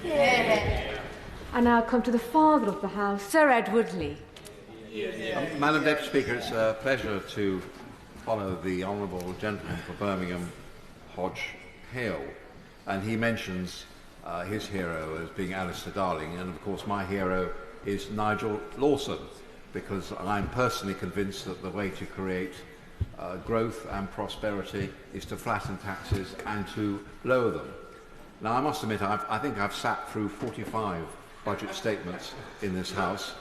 I now come to the Father of the House, Sir Edward Leigh. Madam Deputy Speaker, it's a pleasure to follow the Honourable Gentleman for Birmingham, Hodge Hill, and he mentions his hero as being Alistair Darling, and of course my hero is Nigel Lawson, because I'm personally convinced that the way to create growth and prosperity is to flatten taxes and to lower them. Now, I must admit, I think I've sat through 45 budget statements in this House.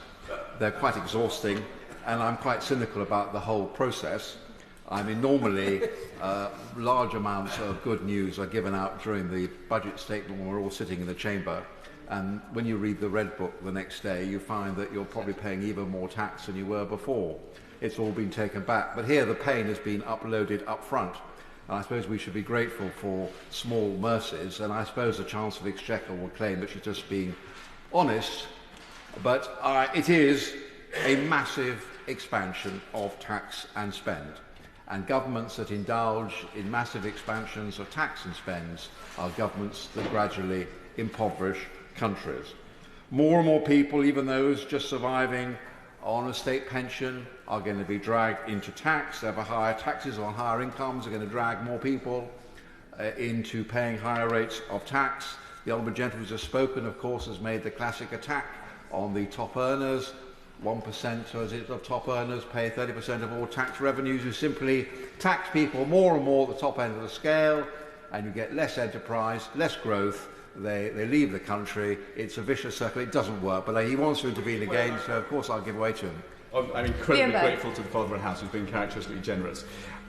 They're quite exhausting, and I'm quite cynical about the whole process. I mean, normally, large amounts of good news are given out during the budget statement when we're all sitting in the chamber, and when you read the Red Book the next day, you find that you're probably paying even more tax than you were before. It's all been taken back. But here, the pain has been uploaded up front. And I suppose we should be grateful for small mercies, and I suppose the Chancellor of the Exchequer will claim that she's just being honest, but it is a massive expansion of tax and spend. And governments that indulge in massive expansions of tax and spends are governments that gradually impoverish countries. More and more people, even those just surviving on a state pension, are going to be dragged into tax. Therefore, higher taxes on higher incomes are going to drag more people into paying higher rates of tax. The Honourable Gentleman who has spoken, of course, has made the classic attack on the top earners. 1% of top earners pay 30% of all tax revenues. You simply tax people more and more at the top end of the scale, and you get less enterprise, less growth. They leave the country. It's a vicious circle. It doesn't work. But he wants to intervene again, so of course I'll give way to him. I'm incredibly grateful to the Father of the House, who's been characteristically generous.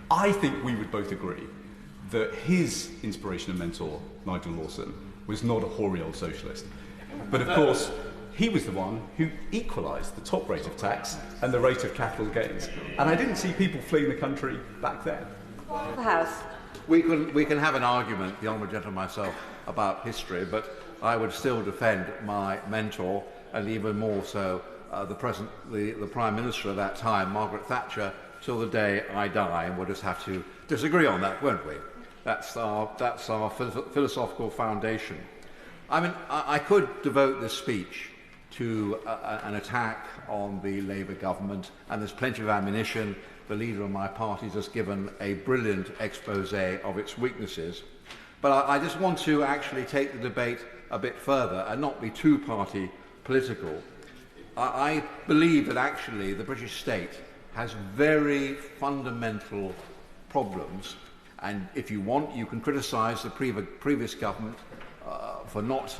I think we would both agree that his inspiration and mentor, Nigel Lawson, was not a hoary old socialist. But of course, he was the one who equalised the top rate of tax and the rate of capital gains. And I didn't see people fleeing the country back then. The House. We can have an argument, the Honourable Gentleman and myself, about history, but I would still defend my mentor, and even more so the Prime Minister at that time, Margaret Thatcher, till the day I die, and we'll just have to disagree on that, won't we? That's our philosophical foundation. I mean, I could devote this speech to an attack on the Labour government, and there's plenty of ammunition. The leader of my party has just given a brilliant expose of its weaknesses. But I just want to actually take the debate a bit further and not be too party political. I believe that actually the British state has very fundamental problems, and if you want, you can criticise the previous government for not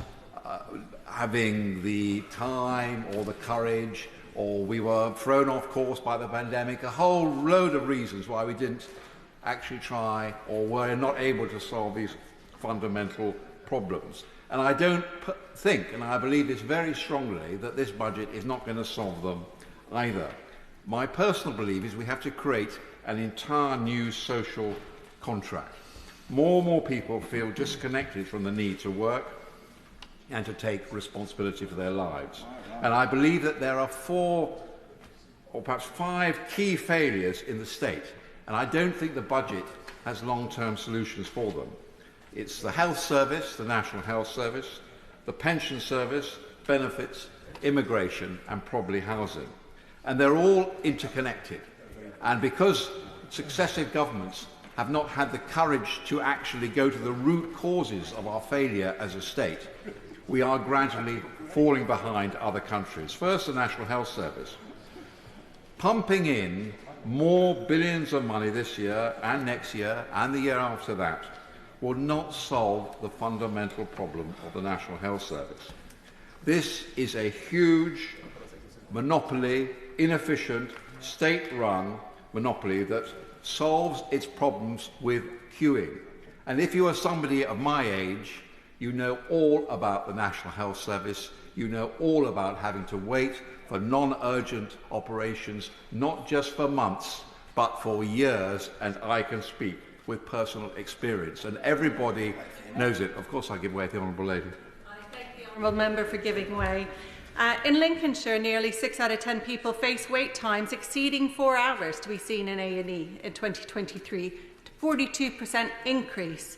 having the time or the courage, or we were thrown off course by the pandemic, a whole load of reasons why we didn't actually try or were not able to solve these fundamental problems. And I don't think, and I believe this very strongly, that this budget is not going to solve them either. My personal belief is we have to create an entire new social contract. More and more people feel disconnected from the need to work and to take responsibility for their lives. And I believe that there are 4 or perhaps 5 key failures in the state, and I don't think the budget has long-term solutions for them. It's the health service, the National Health Service, the pension service, benefits, immigration, and probably housing. And they're all interconnected. And because successive governments have not had the courage to actually go to the root causes of our failure as a state, we are gradually falling behind other countries. First, the National Health Service. Pumping in more billions of money this year and next year and the year after that will not solve the fundamental problem of the National Health Service. This is a huge monopoly, inefficient, state-run monopoly that solves its problems with queuing. And if you are somebody of my age, you know all about the National Health Service. You know all about having to wait for non-urgent operations, not just for months, but for years, and I can speak with personal experience. And everybody knows it. Of course, I give way to the Honourable Lady. I thank the Honourable Member for giving way. In Lincolnshire, nearly 6 out of 10 people face wait times exceeding 4 hours to be seen in A&E in 2023, 42% increase.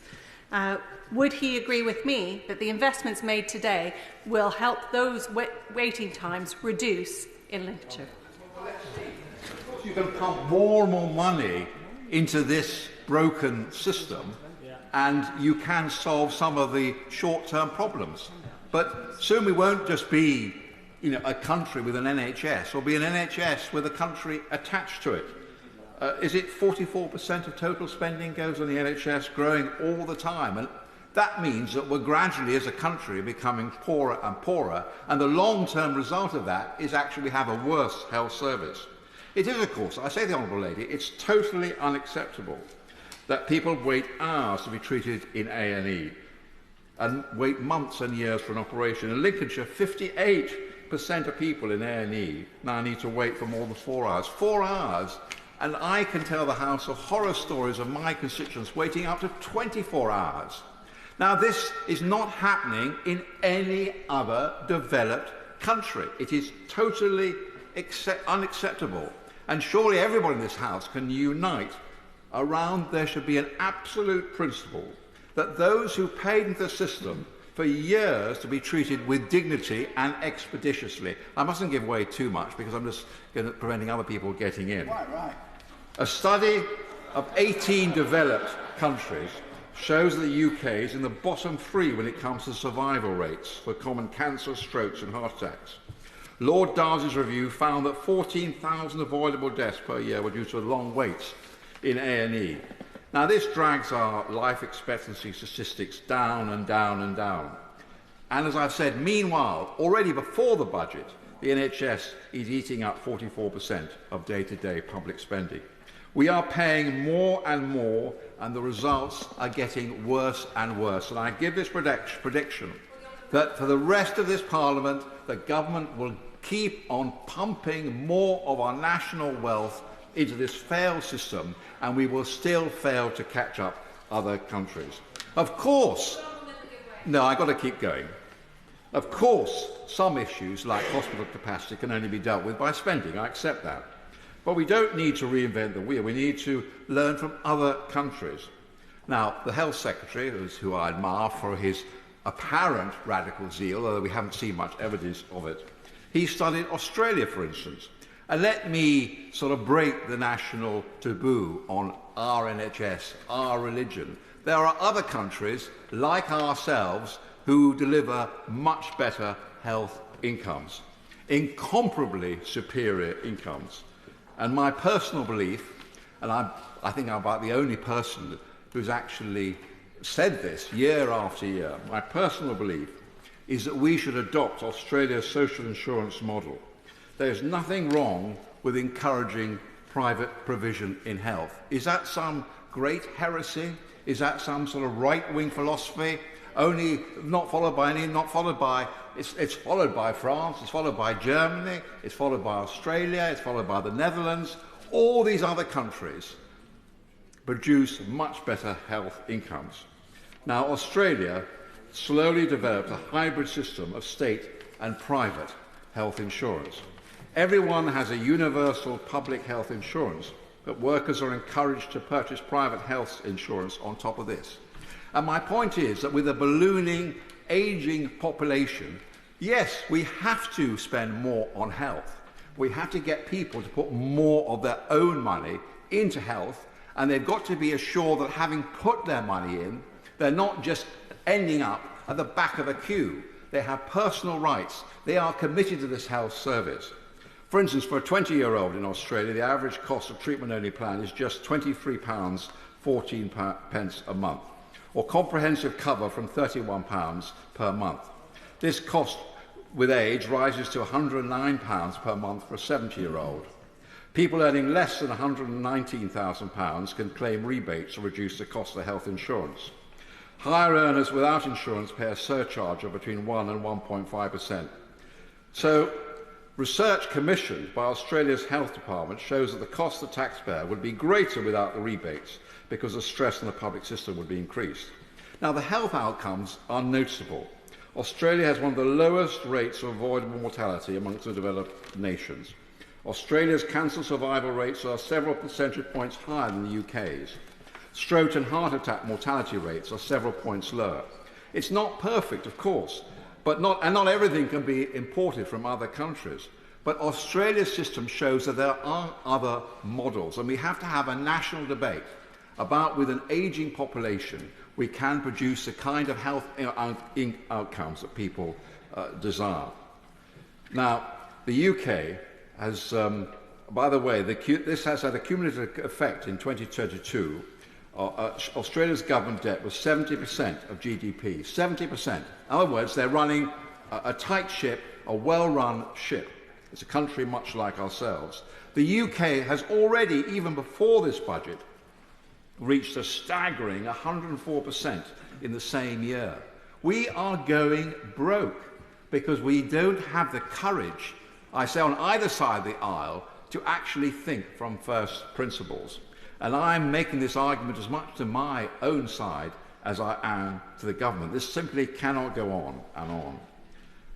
Would he agree with me that the investments made today will help those waiting times reduce in Lincolnshire? You can pump more and more money into this broken system, and you can solve some of the short-term problems. But soon we won't just be, a country with an NHS. We'll be an NHS with a country attached to it. Is it 44% of total spending goes on the NHS, growing all the time? And that means that we're gradually, as a country, becoming poorer and poorer, and the long-term result of that is actually we have a worse health service. It is, of course, I say to the Honourable Lady, it's totally unacceptable that people wait hours to be treated in A&E and wait months and years for an operation. In Lincolnshire, 58% of people in A&E now need to wait for more than 4 hours. 4 hours! And I can tell the House of horror stories of my constituents waiting up to 24 hours. Now, this is not happening in any other developed country. It is totally unacceptable. And surely everyone in this House can unite around there should be an absolute principle that those who paid into the system for years to be treated with dignity and expeditiously. I mustn't give away too much because I'm just preventing other people getting in. Right. A study of 18 developed countries shows that the UK is in the bottom 3 when it comes to survival rates for common cancer, strokes and heart attacks. Lord Darcy's review found that 14,000 avoidable deaths per year were due to long waits in A&E. Now, this drags our life expectancy statistics down and down and down. And as I've said, meanwhile, already before the budget, the NHS is eating up 44% of day-to-day public spending. We are paying more and more, and the results are getting worse and worse. And I give this prediction that for the rest of this Parliament, the government will keep on pumping more of our national wealth into this failed system, and we will still fail to catch up other countries. Of course, no, I've got to keep going. Of course, some issues like hospital capacity can only be dealt with by spending. I accept that. But we don't need to reinvent the wheel. We need to learn from other countries. Now, the Health Secretary, who I admire for his apparent radical zeal, although we haven't seen much evidence of it, he studied Australia, for instance. And let me sort of break the national taboo on our NHS, our religion. There are other countries, like ourselves, who deliver much better health incomes, incomparably superior incomes. And my personal belief, and I think I'm about the only person who's actually said this year after year, my personal belief is that we should adopt Australia's social insurance model. There's nothing wrong with encouraging private provision in health. Is that some great heresy? Is that some sort of right-wing philosophy? Only not followed by any, not followed by, it's followed by France, it's followed by Germany, it's followed by Australia, it's followed by the Netherlands. All these other countries produce much better health incomes. Now, Australia slowly developed a hybrid system of state and private health insurance. Everyone has a universal public health insurance, but workers are encouraged to purchase private health insurance on top of this. And my point is that with a ballooning, ageing population, yes, we have to spend more on health. We have to get people to put more of their own money into health, and they've got to be assured that having put their money in, they're not just ending up at the back of a queue. They have personal rights. They are committed to this health service. For instance, for a 20-year-old in Australia, the average cost of treatment-only plan is just £23.14 a month, or comprehensive cover from £31 per month. This cost with age rises to £109 per month for a 70-year-old. People earning less than £119,000 can claim rebates to reduce the cost of health insurance. Higher earners without insurance pay a surcharge of between 1 and 1.5%. So, research commissioned by Australia's Health Department shows that the cost to the taxpayer would be greater without the rebates because the stress on the public system would be increased. Now, the health outcomes are noticeable. Australia has one of the lowest rates of avoidable mortality amongst the developed nations. Australia's cancer survival rates are several percentage points higher than the UK's. Stroke and heart attack mortality rates are several points lower. It's not perfect, of course, and not everything can be imported from other countries. But Australia's system shows that there are other models, and we have to have a national debate about, with an ageing population, we can produce the kind of health outcomes that people desire. Now, the UK has, by the way, this has had a cumulative effect in 2022. Australia's government debt was 70% of GDP, 70%. In other words, they're running a tight ship, a well-run ship. It's a country much like ourselves. The UK has already, even before this budget, reached a staggering 104% in the same year. We are going broke because we don't have the courage, I say on either side of the aisle, to actually think from first principles. And I'm making this argument as much to my own side as I am to the government. This simply cannot go on and on.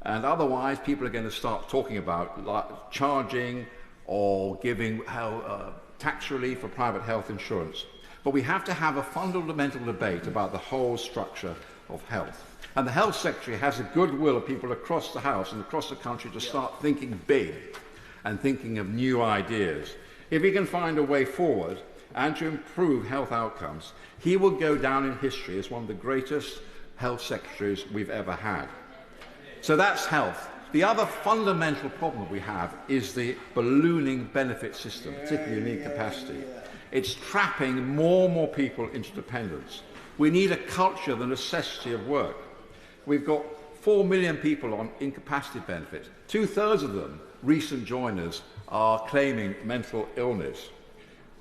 And otherwise, people are going to start talking about charging or giving tax relief for private health insurance. But we have to have a fundamental debate about the whole structure of health. And the Health Secretary has the goodwill of people across the House and across the country to start thinking big and thinking of new ideas. If he can find a way forward and to improve health outcomes, he will go down in history as one of the greatest health secretaries we've ever had. So that's health. The other fundamental problem we have is the ballooning benefit system, particularly in incapacity. It's trapping more and more people into dependence. We need a culture of the necessity of work. We've got 4 million people on incapacity benefits. 2/3 of them, recent joiners, are claiming mental illness.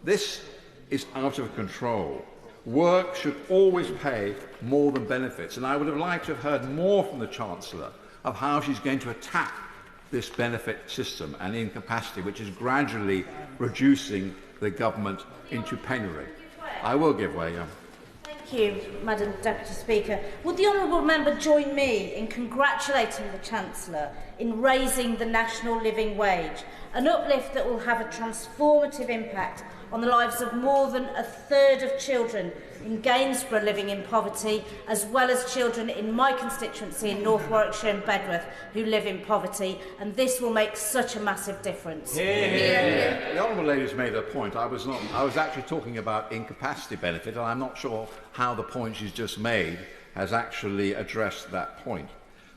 This is out of control. Work should always pay more than benefits, and I would have liked to have heard more from the Chancellor of how she's going to attack this benefit system and incapacity, which is gradually reducing the government into penury. I will give way, yeah. Thank you, Madam Deputy Speaker. Would the honourable member join me in congratulating the Chancellor in raising the national living wage, an uplift that will have a transformative impact on the lives of more than 1/3 of children in Gainsborough living in poverty, as well as children in my constituency in North Warwickshire and Bedworth who live in poverty, and this will make such a massive difference. The Honourable Lady's made a point. I was actually talking about incapacity benefit, and I'm not sure how the point she's just made has actually addressed that point.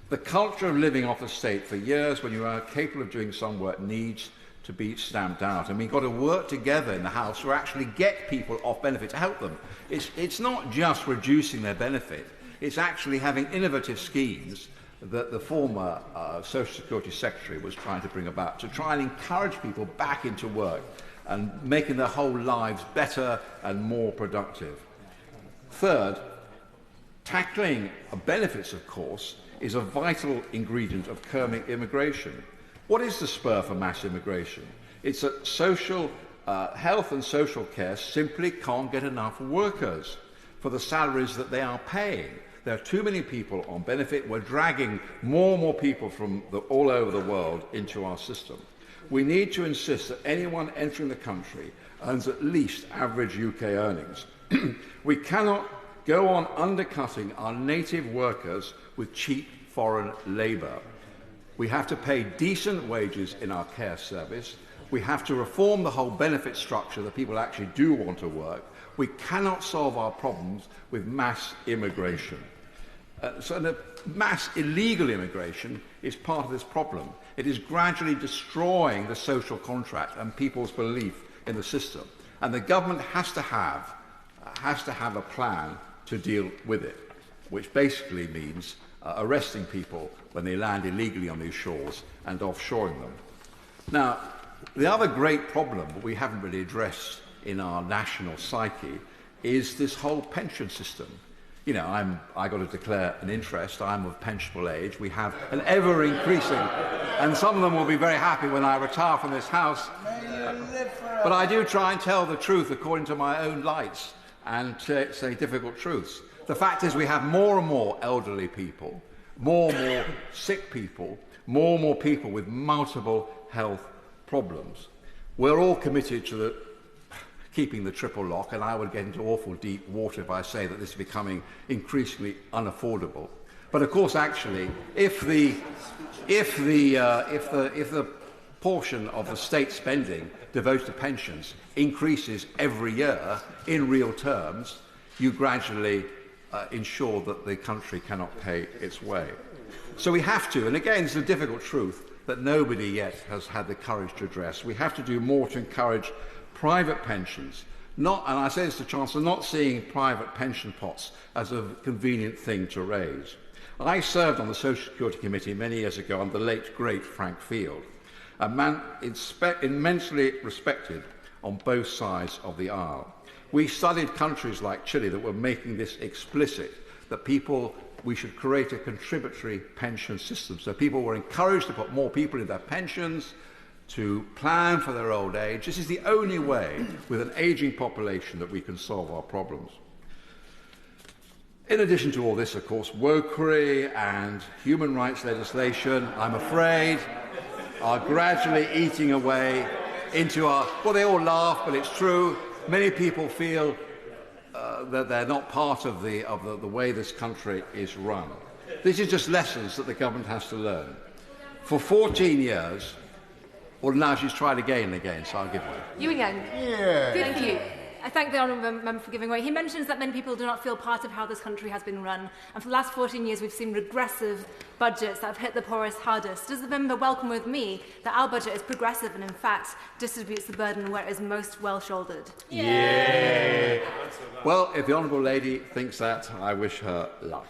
The culture of living off the state for years when you are capable of doing some work needs to be stamped out, and we've got to work together in the House to actually get people off benefit, to help them. It's not just reducing their benefit, it's actually having innovative schemes that the former Social Security Secretary was trying to bring about, to try and encourage people back into work and making their whole lives better and more productive. Third, tackling benefits, of course, is a vital ingredient of curbing immigration. What is the spur for mass immigration? It's that health and social care simply can't get enough workers for the salaries that they are paying. There are too many people on benefit. We're dragging more and more people from all over the world into our system. We need to insist that anyone entering the country earns at least average UK earnings. We cannot go on undercutting our native workers with cheap foreign labour. We have to pay decent wages in our care service. We have to reform the whole benefit structure that people actually do want to work. We cannot solve our problems with mass immigration. So the mass illegal immigration is part of this problem. It is gradually destroying the social contract and people's belief in the system. And the government has to have a plan to deal with it, which basically means arresting people when they land illegally on these shores and offshoring them. Now, the other great problem that we haven't really addressed in our national psyche is this whole pension system. You know, I got to declare an interest. I'm of pensionable age. We have an ever-increasing, and some of them will be very happy when I retire from this house. But I do try and tell the truth according to my own lights and say difficult truths. The fact is we have more and more elderly people, more and more sick people, more and more people with multiple health problems. We're all committed to keeping the triple lock, and I would get into awful deep water if I say that this is becoming increasingly unaffordable. But of course, actually, if the portion of the state spending devoted to pensions increases every year in real terms, you gradually ensure that the country cannot pay its way. So we have to, and again, it's a difficult truth that nobody yet has had the courage to address. We have to do more to encourage private pensions. Not, and I say this to Chancellor, not seeing private pension pots as a convenient thing to raise. I served on the Social Security Committee many years ago under the late, great Frank Field, a man immensely respected on both sides of the aisle. We studied countries like Chile that were making this explicit, that we should create a contributory pension system. So people were encouraged to put more people in their pensions, to plan for their old age. This is the only way, with an ageing population, that we can solve our problems. In addition to all this, of course, wokery and human rights legislation, I'm afraid, are gradually eating away into our... Well, they all laugh, but it's true. Many people feel that they're not part of the way this country is run. This is just lessons that the government has to learn. For 14 years, well, now she's tried again and again, so I'll give way. You again? Yeah. Good for you. I thank the honourable member for giving way. He mentions that many people do not feel part of how this country has been run, and for the last 14 years we've seen regressive budgets that have hit the poorest hardest. Does the member welcome with me that our budget is progressive and in fact distributes the burden where it is most well-shouldered? Yeah. Well, if the honourable lady thinks that, I wish her luck.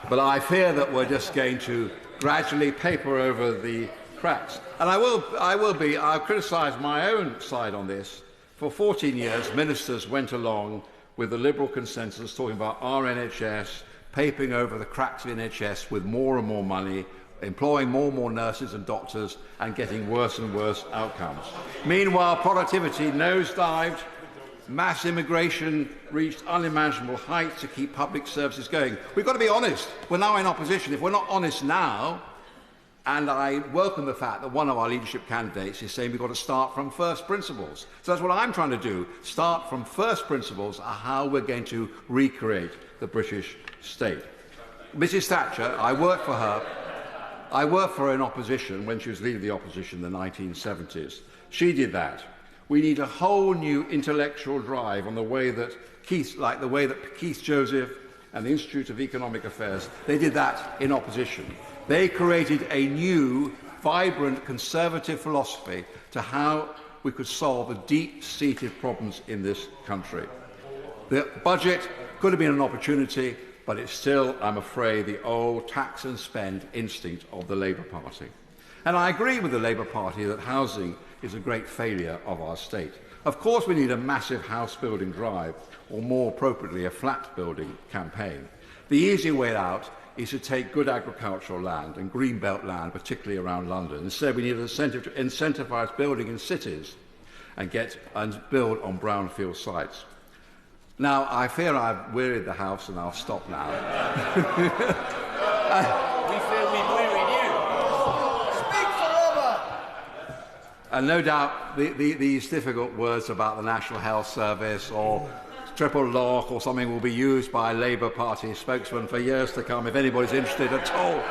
But I fear that we're just going to gradually paper over the cracks. And I'll criticise my own side on this. For 14 years, ministers went along with the Liberal consensus talking about our NHS, papering over the cracks of the NHS with more and more money, employing more and more nurses and doctors, and getting worse and worse outcomes. Meanwhile, productivity nosedived, mass immigration reached unimaginable heights to keep public services going. We've got to be honest. We're now in opposition. If we're not honest now, and I welcome the fact that one of our leadership candidates is saying we've got to start from first principles. So that's what I'm trying to do, start from first principles of how we're going to recreate the British state. Mrs Thatcher, I worked for her in opposition when she was leader of the opposition in the 1970s. She did that. We need a whole new intellectual drive on the way that Keith Joseph and the Institute of Economic Affairs, they did that in opposition. They created a new, vibrant, conservative philosophy to how we could solve the deep-seated problems in this country. The budget could have been an opportunity, but it's still, I'm afraid, the old tax and spend instinct of the Labour Party. And I agree with the Labour Party that housing is a great failure of our state. Of course we need a massive house-building drive, or more appropriately, a flat-building campaign. The easy way out is to take good agricultural land and greenbelt land, particularly around London. Instead, we need an incentive to incentivise building in cities and build on brownfield sites. Now, I fear I've wearied the House, and I'll stop now. We fear we've wearied you. Speak forever! And no doubt these difficult words about the National Health Service or triple lock or something will be used by a Labour Party spokesman for years to come, if anybody's interested at all.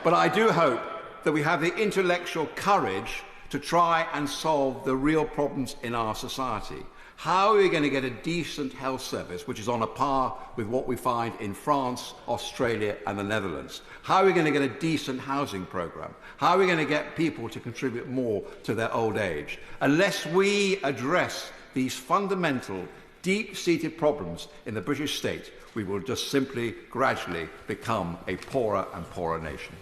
But I do hope that we have the intellectual courage to try and solve the real problems in our society. How are we going to get a decent health service which is on a par with what we find in France, Australia and the Netherlands? How are we going to get a decent housing programme? How are we going to get people to contribute more to their old age? Unless we address these fundamental, deep-seated problems in the British state, we will just simply, gradually become a poorer and poorer nation.